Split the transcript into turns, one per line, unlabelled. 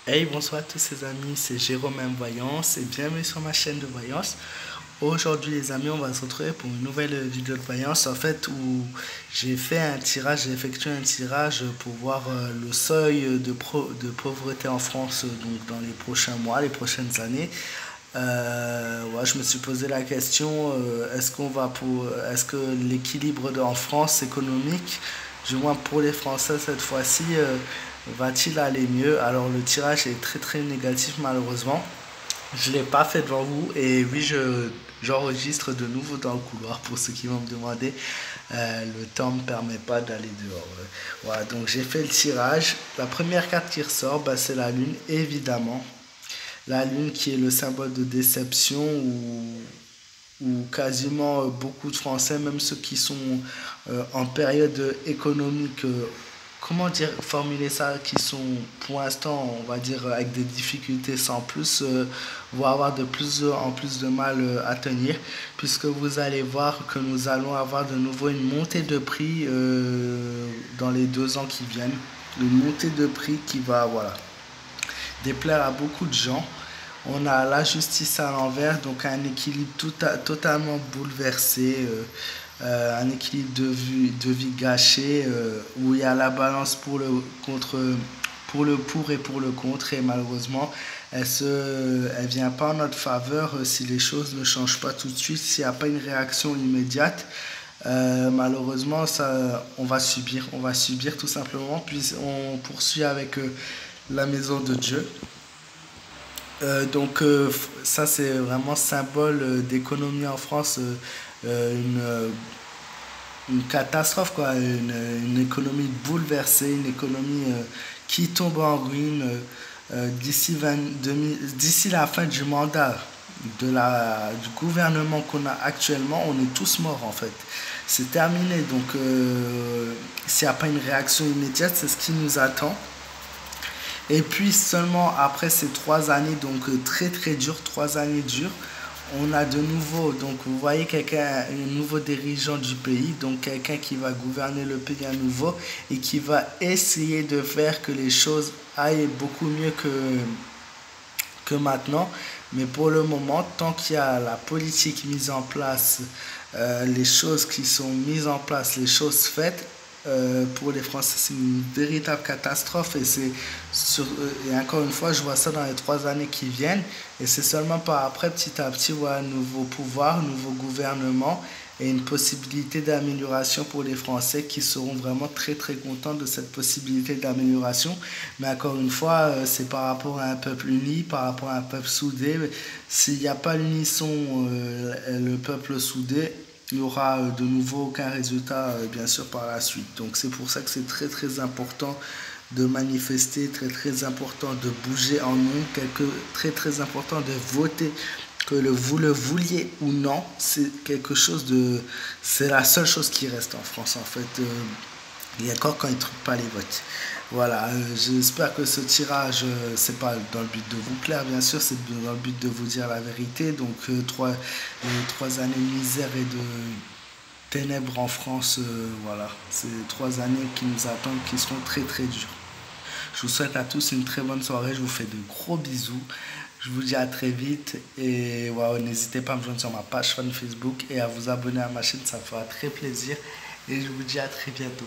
Hey, bonsoir à tous ces amis, c'est Jérôme M. Voyance et bienvenue sur ma chaîne de voyance. Aujourd'hui les amis, on va se retrouver pour une nouvelle vidéo de voyance en fait où j'ai fait un tirage, j'ai effectué un tirage pour voir le seuil de pauvreté en France donc dans les prochains mois, les prochaines années. Ouais, je me suis posé la question, est-ce que l'équilibre en France économique, du moins pour les Français cette fois-ci, va-t-il aller mieux? Alors le tirage est très très négatif malheureusement. Je ne l'ai pas fait devant vous et oui, j'enregistre de nouveau dans le couloir pour ceux qui vont me demander. Le temps ne me permet pas d'aller dehors. Voilà, donc j'ai fait le tirage. La première carte qui ressort, bah, c'est la lune, évidemment. La lune qui est le symbole de déception où quasiment beaucoup de Français, même ceux qui sont en période économique, comment dire, formuler ça, qui sont pour l'instant, on va dire, avec des difficultés sans plus, vont avoir de plus en plus de mal à tenir, puisque vous allez voir que nous allons avoir de nouveau une montée de prix dans les 2 ans qui viennent. Une montée de prix qui va, voilà, déplaire à beaucoup de gens. On a la justice à l'envers, donc un équilibre totalement bouleversé, un équilibre de vie gâché, où il y a la balance pour le pour et pour le contre, et malheureusement, elle vient pas en notre faveur si les choses ne changent pas tout de suite, s'il n'y a pas une réaction immédiate. Malheureusement, on va subir tout simplement, puis on poursuit avec la maison de Dieu. Ça c'est vraiment symbole d'économie en France, une catastrophe quoi, une économie bouleversée, une économie qui tombe en ruine d'ici la fin du mandat du gouvernement qu'on a actuellement, on est tous morts en fait. C'est terminé, donc s'il n'y a pas une réaction immédiate, c'est ce qui nous attend. Et puis seulement après ces 3 années, donc très très dures, 3 années dures, on a de nouveau, donc vous voyez quelqu'un, un nouveau dirigeant du pays, donc quelqu'un qui va gouverner le pays à nouveau et qui va essayer de faire que les choses aillent beaucoup mieux que maintenant. Mais pour le moment, tant qu'il y a la politique mise en place, les choses qui sont mises en place, les choses faites, pour les Français, c'est une véritable catastrophe. Et encore une fois, je vois ça dans les 3 années qui viennent. Et c'est seulement par après, petit à petit, voilà, un nouveau pouvoir, un nouveau gouvernement et une possibilité d'amélioration pour les Français qui seront vraiment très très contents de cette possibilité d'amélioration. Mais encore une fois, c'est par rapport à un peuple uni, par rapport à un peuple soudé. S'il n'y a pas l'unisson, le peuple soudé, il n'y aura de nouveau aucun résultat, bien sûr, par la suite. Donc c'est pour ça que c'est très très important de manifester, très très important de bouger en nous, très très important de voter, que vous le vouliez ou non, c'est la seule chose qui reste en France en fait. Et encore quand ils ne trouvent pas les votes. Voilà, j'espère que ce tirage, c'est pas dans le but de vous plaire, bien sûr, c'est dans le but de vous dire la vérité. Donc, 3 années de misère et de ténèbres en France, voilà, c'est 3 années qui nous attendent, qui seront très très dures. Je vous souhaite à tous une très bonne soirée, je vous fais de gros bisous. Je vous dis à très vite et voilà, n'hésitez pas à me joindre sur ma page fan Facebook et à vous abonner à ma chaîne, ça me fera très plaisir. Et je vous dis à très bientôt.